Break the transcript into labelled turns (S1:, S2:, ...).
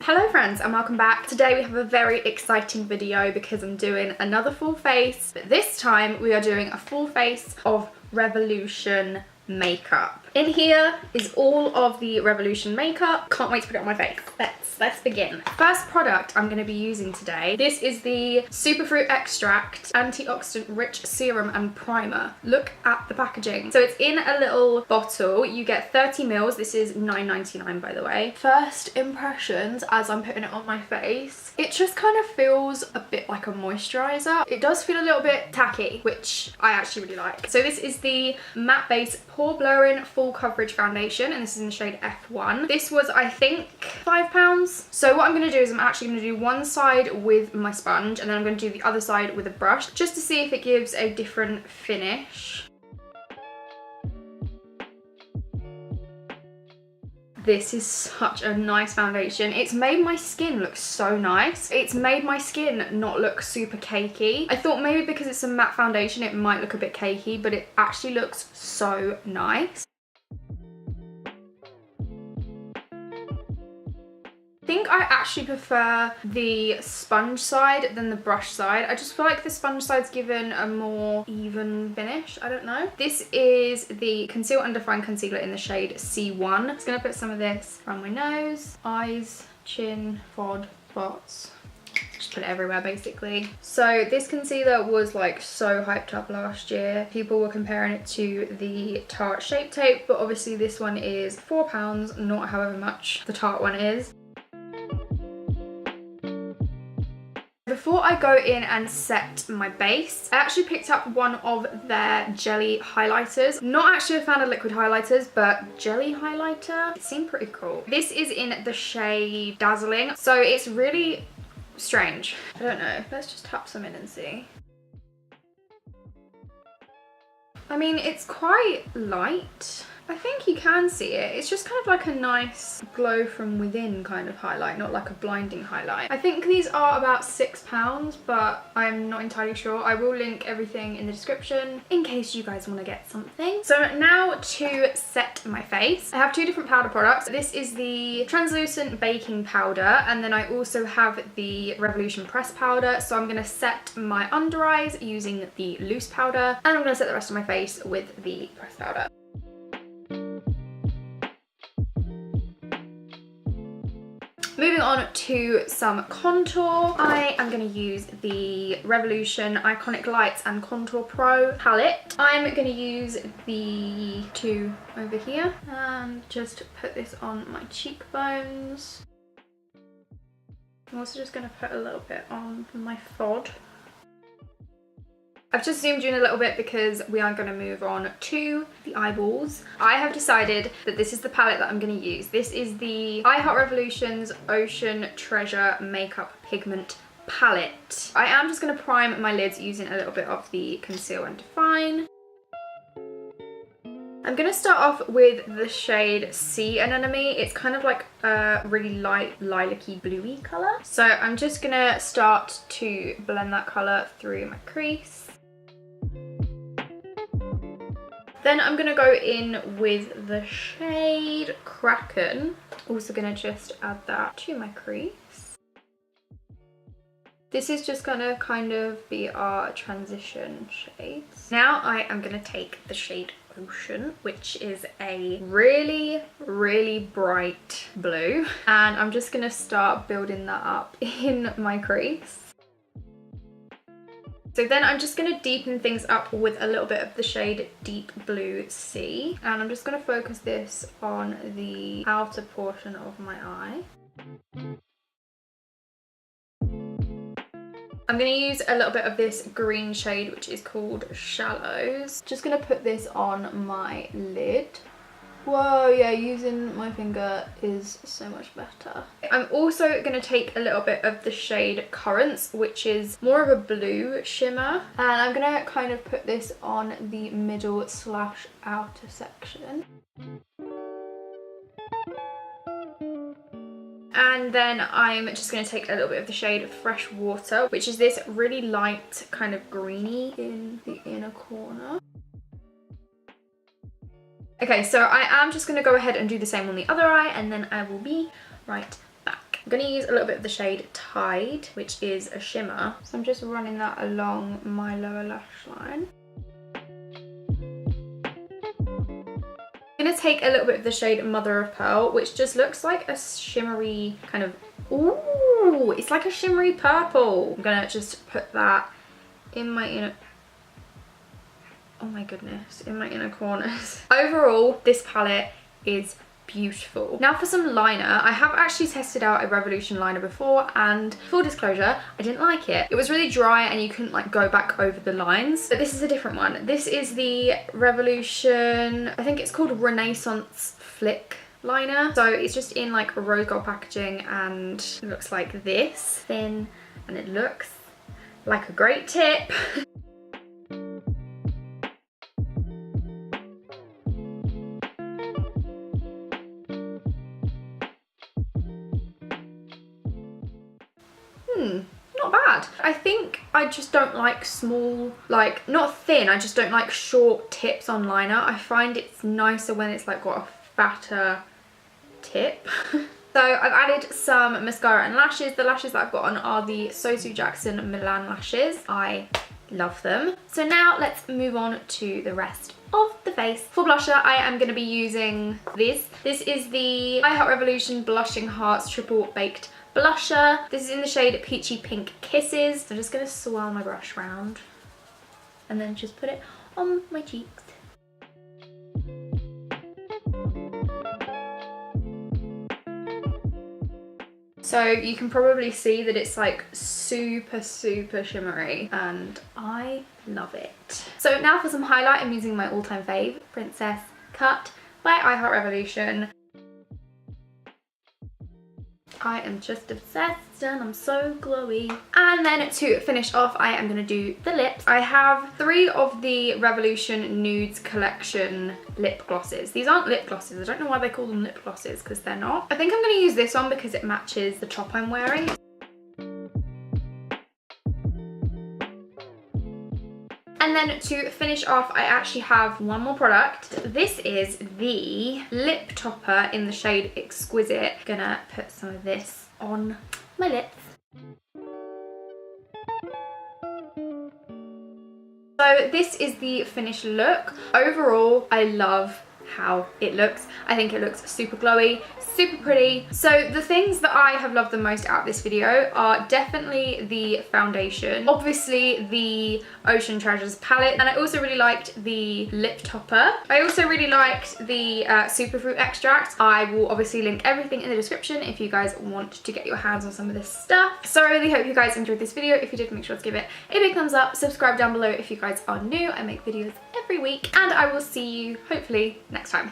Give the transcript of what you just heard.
S1: Hello friends and welcome back. Today we have a very exciting video because I'm doing another full face, but this time we are doing a full face of Revolution makeup. In here is all of the Revolution makeup. Can't wait to put it on my face. Let's begin. First product I'm going to be using today. This is the Superfruit Extract Antioxidant Rich Serum and Primer. Look at the packaging. So it's in a little bottle. You get 30 mils. This is $9.99 by the way. First impressions as I'm putting it on my face. It just kind of feels a bit like a moisturizer. It does feel a little bit tacky, which I actually really like. So this is the Matte Base Pore Blurring Full Coverage Foundation, and this is in the shade F1. This was, I think, £5. So what I'm going to do is I'm actually going to do one side with my sponge and then I'm going to do the other side with a brush just to see if it gives a different finish. This is such a nice foundation. It's made my skin look so nice. It's made my skin not look super cakey. I thought maybe because it's a matte foundation it might look a bit cakey, but it actually looks so nice. I think I actually prefer the sponge side than the brush side. I just feel like the sponge side's given a more even finish. I don't know. This is the Conceal and Define Concealer in the shade C1. I'm just going to put some of this around my nose, eyes, chin, forehead, spots. Just put it everywhere basically. So this concealer was like so hyped up last year. People were comparing it to the Tarte Shape Tape, but obviously this one is £4, not however much the Tarte one is. Before I go in and set my base, I actually picked up one of their jelly highlighters. Not actually a fan of liquid highlighters, but jelly highlighter, it seemed pretty cool. This is in the shade Dazzling, so it's really strange. I don't know, let's just tap some in and see. I mean, it's quite light. I think you can see it. It's just kind of like a nice glow from within kind of highlight, not like a blinding highlight. I think these are about £6, but I'm not entirely sure. I will link everything in the description in case you guys want to get something. So now to set my face. I have two different powder products. This is the translucent baking powder, and then I also have the Revolution press powder. So I'm going to set my under eyes using the loose powder, and I'm going to set the rest of my face with the press powder. Moving on to some contour, I am going to use the Revolution Iconic Lights and Contour Pro palette. I'm going to use the two over here and just put this on my cheekbones. I'm also just going to put a little bit on my forehead. I've just zoomed in a little bit because we are going to move on to the eyeballs. I have decided that this is the palette that I'm going to use. This is the I Heart Revolution's Ocean Treasure Makeup Pigment Palette. I am just going to prime my lids using a little bit of the Conceal and Define. I'm going to start off with the shade Sea Anemone. It's kind of like a really light lilac-y bluey colour. So I'm just going to start to blend that colour through my crease. Then I'm going to go in with the shade Kraken. Also going to just add that to my crease. This is just going to kind of be our transition shades. Now I am going to take the shade Ocean, which is a really, really bright blue. And I'm just going to start building that up in my crease. So then I'm just going to deepen things up with a little bit of the shade Deep Blue Sea. And I'm just going to focus this on the outer portion of my eye. I'm going to use a little bit of this green shade, which is called Shallows. Just going to put this on my lid. Whoa, yeah, using my finger is so much better. I'm also going to take a little bit of the shade Currants, which is more of a blue shimmer. And I'm going to kind of put this on the middle / outer section. And then I'm just going to take a little bit of the shade Fresh Water, which is this really light kind of greeny in the inner corner. Okay, so I am just going to go ahead and do the same on the other eye, and then I will be right back. I'm going to use a little bit of the shade Tide, which is a shimmer. So I'm just running that along my lower lash line. I'm going to take a little bit of the shade Mother of Pearl, which just looks like a shimmery kind of, ooh, it's like a shimmery purple. I'm going to just put that in my inner, oh my goodness, in my inner corners. Overall, this palette is beautiful. Now for some liner. I have actually tested out a Revolution liner before, and full disclosure, I didn't like it. It was really dry and you couldn't like go back over the lines, but this is a different one. This is the Revolution, I think it's called Renaissance Flick liner. So it's just in like a rose gold packaging and it looks like this, thin, and it looks like a great tip. Not bad. I think I just don't like small, like not thin, I just don't like short tips on liner. I find it's nicer when it's like got a fatter tip. So I've added some mascara and lashes. The lashes that I've got on are the Sosu Jackson Milan lashes. I love them. So now let's move on to the rest of the face. For blusher, I am going to be using this. This is the I Heart Revolution Blushing Hearts Triple Baked Blusher. This is in the shade Peachy Pink Kisses. So I'm just going to swirl my brush round and then just put it on my cheeks. So you can probably see that it's like super shimmery and I love it. So now for some highlight, I'm using my all-time fave, Princess Cut by I Heart Revolution. I am just obsessed and I'm so glowy. And then to finish off, I am going to do the lips. I have 3 of the Revolution Nudes collection lip glosses. These aren't lip glosses. I don't know why they call them lip glosses because they're not. I think I'm going to use this one because it matches the top I'm wearing. And then to finish off, I actually have one more product. This is the lip topper in the shade Exquisite. Gonna put some of this on my lips. So this is the finished look. Overall, I love how it looks. I think it looks super glowy, super pretty. So the things that I have loved the most out of this video are definitely the foundation, obviously the Ocean Treasures palette, and I also really liked the lip topper. I also really liked the superfruit extract. I will obviously link everything in the description if you guys want to get your hands on some of this stuff. So I really hope you guys enjoyed this video. If you did, make sure to give it a big thumbs up, subscribe down below if you guys are new. I make videos every week, and I will see you hopefully next time.